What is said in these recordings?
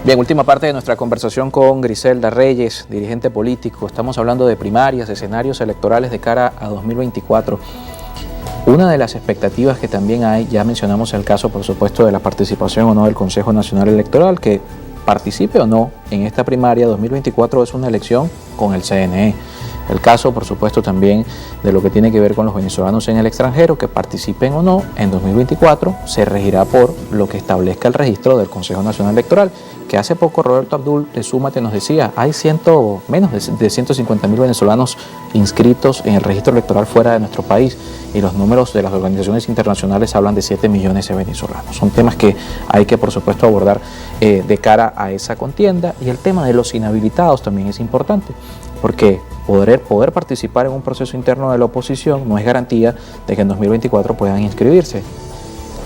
Bien, última parte de nuestra conversación con Griselda Reyes, dirigente político. Estamos hablando de primarias, de escenarios electorales de cara a 2024. Una de las expectativas que también hay, ya mencionamos el caso, por supuesto, de la participación o no del Consejo Nacional Electoral, que participe o no en esta primaria 2024 es una elección con el CNE. El caso, por supuesto, también de lo que tiene que ver con los venezolanos en el extranjero, que participen o no en 2024, se regirá por lo que establezca el registro del Consejo Nacional Electoral, que hace poco Roberto Abdul de Súmate nos decía, hay menos de 150.000 venezolanos inscritos en el registro electoral fuera de nuestro país, y los números de las organizaciones internacionales hablan de 7 millones de venezolanos. Son temas que hay que, por supuesto, abordar de cara a esa contienda, y el tema de los inhabilitados también es importante, porque poder participar en un proceso interno de la oposición no es garantía de que en 2024 puedan inscribirse.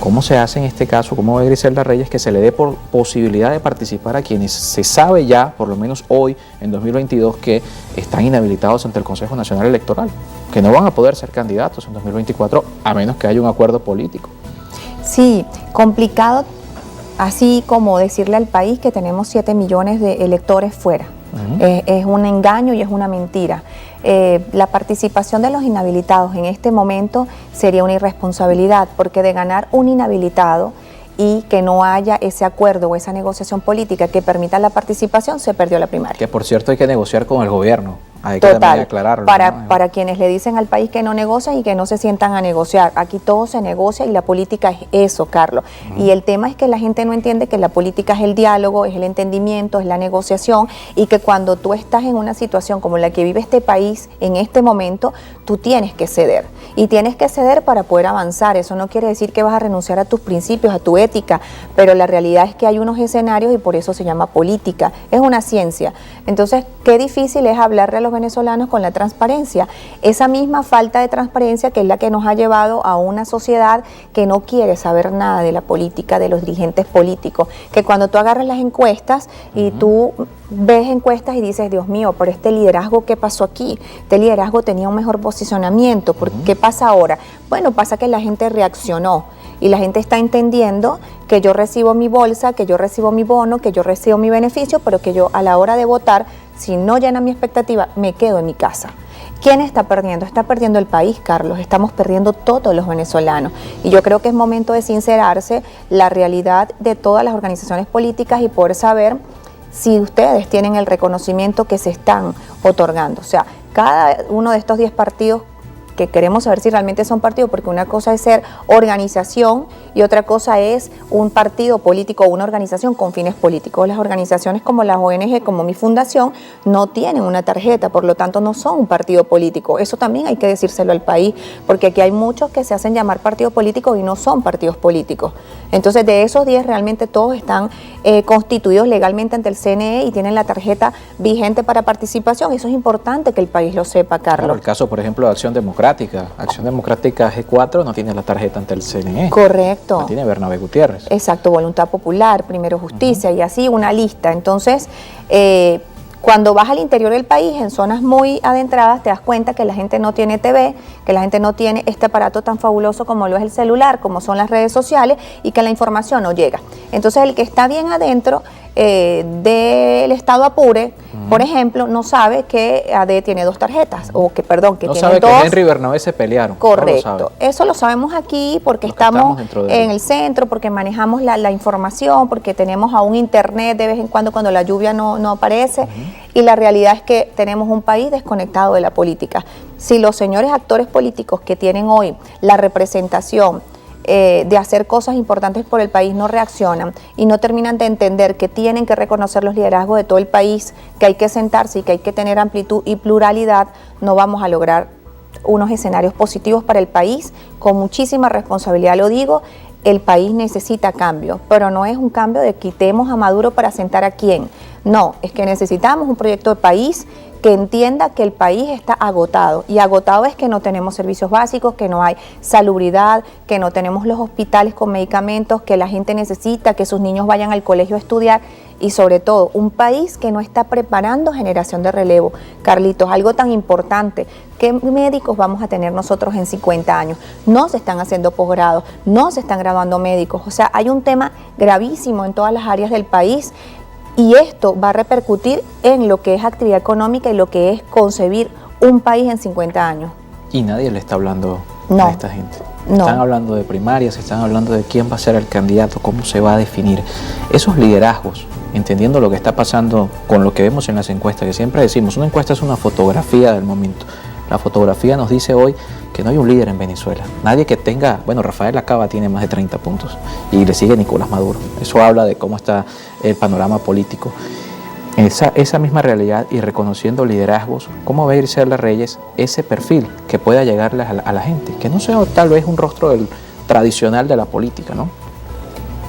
¿Cómo se hace en este caso? ¿Cómo ve Griselda Reyes que se le dé posibilidad de participar a quienes se sabe ya, por lo menos hoy, en 2022, que están inhabilitados ante el Consejo Nacional Electoral, que no van a poder ser candidatos en 2024 a menos que haya un acuerdo político? Sí, complicado, así como decirle al país que tenemos 7 millones de electores fuera. Es un engaño y es una mentira. La participación de los inhabilitados en este momento sería una irresponsabilidad, porque de ganar un inhabilitado y que no haya ese acuerdo o esa negociación política que permita la participación, se perdió la primaria. Que por cierto hay que negociar con el gobierno. Hay que también aclararlo, para quienes le dicen al país que no negocian y que no se sientan a negociar. Aquí todo se negocia y la política es eso, Carlos. Y el tema es que la gente no entiende que la política es el diálogo, es el entendimiento, es la negociación, y que cuando tú estás en una situación como la que vive este país en este momento, tú tienes que ceder. Y tienes que ceder para poder avanzar. Eso no quiere decir que vas a renunciar a tus principios, a tu ética, pero la realidad es que hay unos escenarios y por eso se llama política. Es una ciencia. Entonces, qué difícil es hablarle a los venezolanos con la transparencia. Esa misma falta de transparencia que es la que nos ha llevado a una sociedad que no quiere saber nada de la política, de los dirigentes políticos, que cuando tú agarras las encuestas y tú ves encuestas y dices, Dios mío, pero este liderazgo, ¿qué pasó aquí? Este liderazgo tenía un mejor posicionamiento. ¿Qué pasa ahora? Bueno, pasa que la gente reaccionó y la gente está entendiendo que yo recibo mi bolsa, que yo recibo mi bono, que yo recibo mi beneficio, pero que yo a la hora de votar, si no llena mi expectativa, me quedo en mi casa. ¿Quién está perdiendo? Está perdiendo el país, Carlos. Estamos perdiendo todos los venezolanos. Y yo creo que es momento de sincerarse la realidad de todas las organizaciones políticas y poder saber si ustedes tienen el reconocimiento que se están otorgando. O sea, cada uno de estos 10 partidos, que queremos saber si realmente son partidos, porque una cosa es ser organización y otra cosa es un partido político o una organización con fines políticos. Las organizaciones como las ONG, como mi fundación, no tienen una tarjeta, por lo tanto no son un partido político. Eso también hay que decírselo al país, porque aquí hay muchos que se hacen llamar partidos políticos y no son partidos políticos. Entonces, de esos 10 realmente todos están constituidos legalmente ante el CNE y tienen la tarjeta vigente para participación. Eso es importante que el país lo sepa, Carlos. Claro, el caso, por ejemplo, de Acción Democrática. Acción Democrática G4 no tiene la tarjeta ante el CNE. Correcto. La tiene Bernabé Gutiérrez. Exacto, Voluntad Popular, Primero Justicia y así una lista. Entonces, cuando vas al interior del país, en zonas muy adentradas, te das cuenta que la gente no tiene TV, que la gente no tiene este aparato tan fabuloso como lo es el celular, como son las redes sociales, y que la información no llega. Entonces, el que está bien adentro del estado Apure, por ejemplo, no sabe que AD tiene 2 tarjetas, o que, perdón, que no tiene sabe 2. Que Henry y Bernabé se pelearon. Correcto. No lo Eso lo sabemos aquí porque estamos en el centro, porque manejamos la información, porque tenemos aún internet de vez en cuando la lluvia no aparece, y la realidad es que tenemos un país desconectado de la política. Si los señores actores políticos que tienen hoy la representación de hacer cosas importantes por el país no reaccionan y no terminan de entender que tienen que reconocer los liderazgos de todo el país, que hay que sentarse y que hay que tener amplitud y pluralidad, no vamos a lograr unos escenarios positivos para el país. Con muchísima responsabilidad lo digo, el país necesita cambio, pero no es un cambio de quitemos a Maduro para sentar a quién. No, es que necesitamos un proyecto de país que entienda que el país está agotado, y agotado es que no tenemos servicios básicos, que no hay salubridad, que no tenemos los hospitales con medicamentos que la gente necesita, que sus niños vayan al colegio a estudiar, y sobre todo un país que no está preparando generación de relevo. Carlitos, algo tan importante, ¿qué médicos vamos a tener nosotros en 50 años? No se están haciendo posgrados, no se están graduando médicos, o sea, hay un tema gravísimo en todas las áreas del país. Y esto va a repercutir en lo que es actividad económica y lo que es concebir un país en 50 años. Y nadie le está hablando No. a esta gente. No. Están hablando de primarias, están hablando de quién va a ser el candidato, cómo se va a definir. Esos liderazgos, entendiendo lo que está pasando con lo que vemos en las encuestas, que siempre decimos, una encuesta es una fotografía del momento. La fotografía nos dice hoy que no hay un líder en Venezuela. Nadie que tenga, bueno, Rafael Acaba tiene más de 30 puntos y le sigue Nicolás Maduro. Eso habla de cómo está el panorama político. Esa misma realidad y reconociendo liderazgos, ¿cómo va a Griselda Reyes ese perfil que pueda llegarle a la gente? Que no sea tal vez un rostro tradicional de la política, ¿no?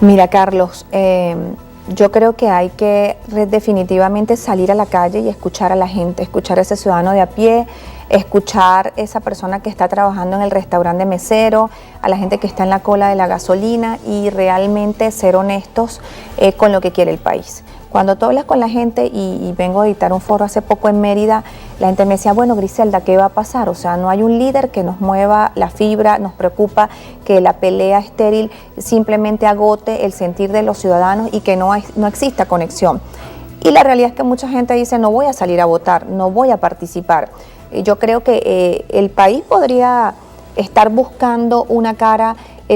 Mira, Carlos, yo creo que hay que definitivamente salir a la calle y escuchar a la gente, escuchar a ese ciudadano de a pie, escuchar a esa persona que está trabajando en el restaurante de mesero, a la gente que está en la cola de la gasolina y realmente ser honestos con lo que quiere el país. Cuando tú hablas con la gente, y vengo a editar un foro hace poco en Mérida, la gente me decía, bueno, Griselda, ¿qué va a pasar? O sea, no hay un líder que nos mueva la fibra, nos preocupa que la pelea estéril simplemente agote el sentir de los ciudadanos y que no exista conexión. Y la realidad es que mucha gente dice, no voy a salir a votar, no voy a participar. Yo creo que el país podría estar buscando una cara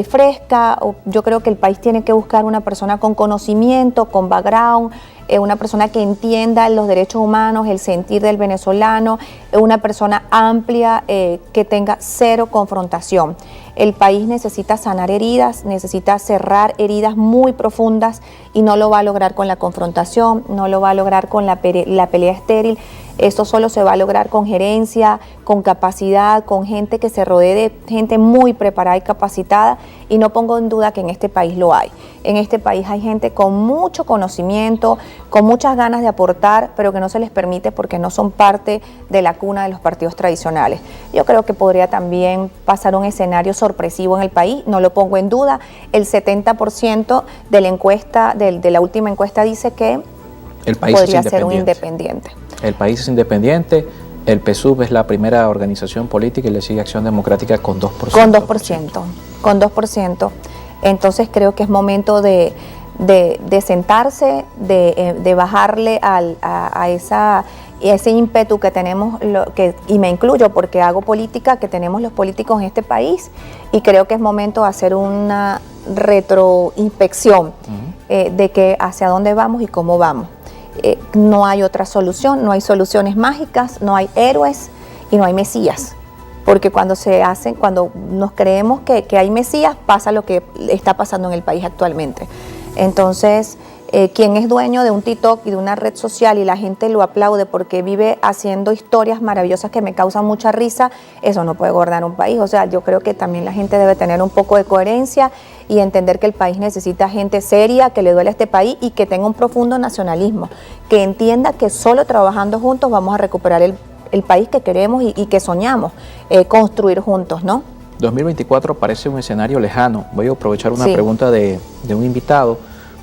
fresca. Yo creo que el país tiene que buscar una persona con conocimiento, con background, una persona que entienda los derechos humanos, el sentir del venezolano, una persona amplia que tenga cero confrontación. El país necesita sanar heridas, necesita cerrar heridas muy profundas y no lo va a lograr con la confrontación, no lo va a lograr con la pelea estéril. Esto solo se va a lograr con gerencia, con capacidad, con gente que se rodee de gente muy preparada y capacitada, y no pongo en duda que en este país lo hay. En este país hay gente con mucho conocimiento, con muchas ganas de aportar, pero que no se les permite porque no son parte de la cuna de los partidos tradicionales. Yo creo que podría también pasar un escenario sorpresivo en el país, no lo pongo en duda. El 70% de la encuesta, de la última encuesta, dice que el país podría ser un independiente. El país es independiente, el PSUV es la primera organización política y le sigue Acción Democrática con 2%. Con 2%. Entonces creo que es momento de sentarse, de bajarle a ese ímpetu que tenemos, y me incluyo porque hago política, que tenemos los políticos en este país, y creo que es momento de hacer una retroinspección de que hacia dónde vamos y cómo vamos. No hay otra solución, no hay soluciones mágicas, no hay héroes y no hay mesías, porque cuando nos creemos que hay mesías, pasa lo que está pasando en el país actualmente. Entonces, quien es dueño de un TikTok y de una red social y la gente lo aplaude porque vive haciendo historias maravillosas que me causan mucha risa, eso no puede gobernar un país. O sea, yo creo que también la gente debe tener un poco de coherencia y entender que el país necesita gente seria, que le duele a este país y que tenga un profundo nacionalismo, que entienda que solo trabajando juntos vamos a recuperar el país que queremos y que soñamos construir juntos, ¿no? 2024 parece un escenario lejano. Voy a aprovechar una pregunta de un invitado,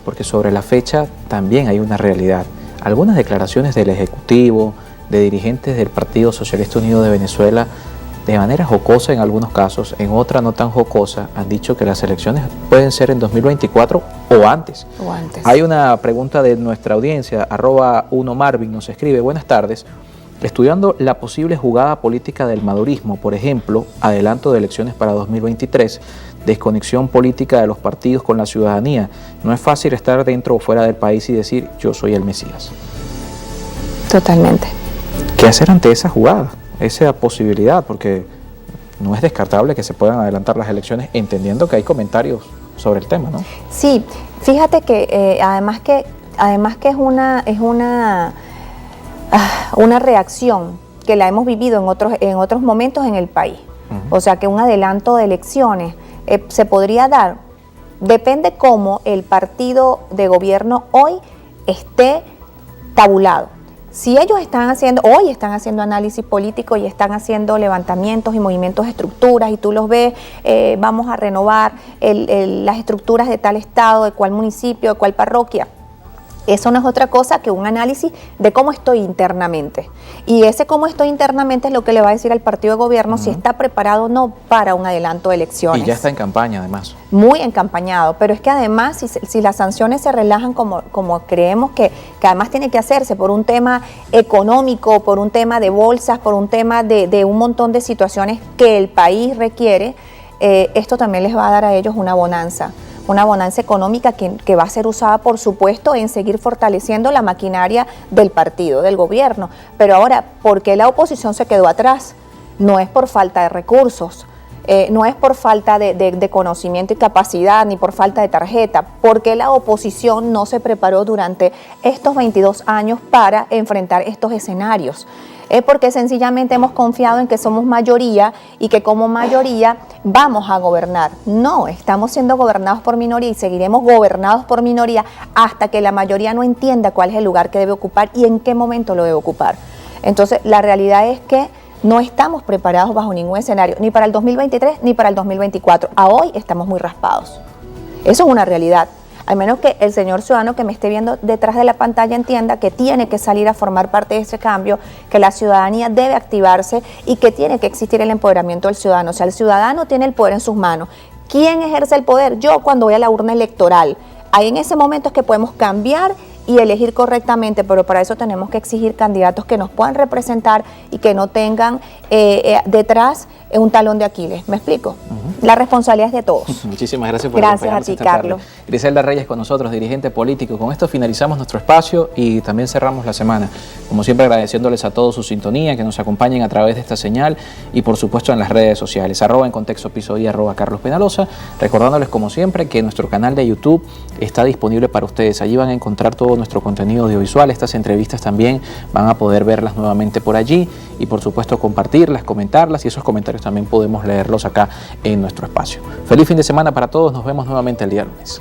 porque sobre la fecha también hay una realidad. Algunas declaraciones del Ejecutivo, de dirigentes del Partido Socialista Unido de Venezuela, de manera jocosa en algunos casos, en otra no tan jocosa, han dicho que las elecciones pueden ser en 2024 o antes. Hay una pregunta de nuestra audiencia, @1Marvin nos escribe: buenas tardes, estudiando la posible jugada política del madurismo, por ejemplo, adelanto de elecciones para 2023, desconexión política de los partidos con la ciudadanía. No es fácil estar dentro o fuera del país y decir yo soy el Mesías. Totalmente. ¿Qué hacer ante esa jugada, esa posibilidad? Porque no es descartable que se puedan adelantar las elecciones, entendiendo que hay comentarios sobre el tema, ¿no? Sí, fíjate que además que es una reacción que la hemos vivido en otros momentos en el país. O sea, que un adelanto de elecciones se podría dar, depende cómo el partido de gobierno hoy esté tabulado. Si ellos hoy están haciendo análisis político y están haciendo levantamientos y movimientos de estructuras, y tú los ves, vamos a renovar las estructuras de tal estado, de cual municipio, de cual parroquia. Eso no es otra cosa que un análisis de cómo estoy internamente. Y ese cómo estoy internamente es lo que le va a decir al partido de gobierno si está preparado o no para un adelanto de elecciones. Y ya está en campaña, además. Muy encampañado, pero es que además si las sanciones se relajan como creemos que además tiene que hacerse por un tema económico, por un tema de bolsas, por un tema de un montón de situaciones que el país requiere, esto también les va a dar a ellos una bonanza económica que va a ser usada, por supuesto, en seguir fortaleciendo la maquinaria del partido, del gobierno. Pero ahora, ¿por qué la oposición se quedó atrás? No es por falta de recursos, no es por falta de conocimiento y capacidad, ni por falta de tarjeta. ¿Por qué la oposición no se preparó durante estos 22 años para enfrentar estos escenarios? Es porque sencillamente hemos confiado en que somos mayoría y que como mayoría vamos a gobernar. No, estamos siendo gobernados por minoría y seguiremos gobernados por minoría hasta que la mayoría no entienda cuál es el lugar que debe ocupar y en qué momento lo debe ocupar. Entonces, la realidad es que no estamos preparados bajo ningún escenario, ni para el 2023 ni para el 2024. A hoy estamos muy raspados. Eso es una realidad. Al menos que el señor ciudadano que me esté viendo detrás de la pantalla entienda que tiene que salir a formar parte de ese cambio, que la ciudadanía debe activarse y que tiene que existir el empoderamiento del ciudadano. O sea, el ciudadano tiene el poder en sus manos. ¿Quién ejerce el poder? Yo, cuando voy a la urna electoral. Ahí en ese momento es que podemos cambiar y elegir correctamente, pero para eso tenemos que exigir candidatos que nos puedan representar y que no tengan detrás un talón de Aquiles. ¿Me explico? La responsabilidad es de todos. Muchísimas gracias por acompañarnos. acompañarnos Gracias a ti, Carlos. Griselda Reyes con nosotros, dirigente político. Con esto finalizamos nuestro espacio y también cerramos la semana. Como siempre, agradeciéndoles a todos su sintonía, que nos acompañen a través de esta señal y por supuesto en las redes sociales, @en contexto piso y @Carlos Penalosa. Recordándoles como siempre que nuestro canal de YouTube está disponible para ustedes. Allí van a encontrar todo nuestro contenido audiovisual. Estas entrevistas también van a poder verlas nuevamente por allí y por supuesto compartirlas, comentarlas y esos comentarios también podemos leerlos acá en nuestro espacio. Feliz fin de semana para todos. Nos vemos nuevamente el día lunes.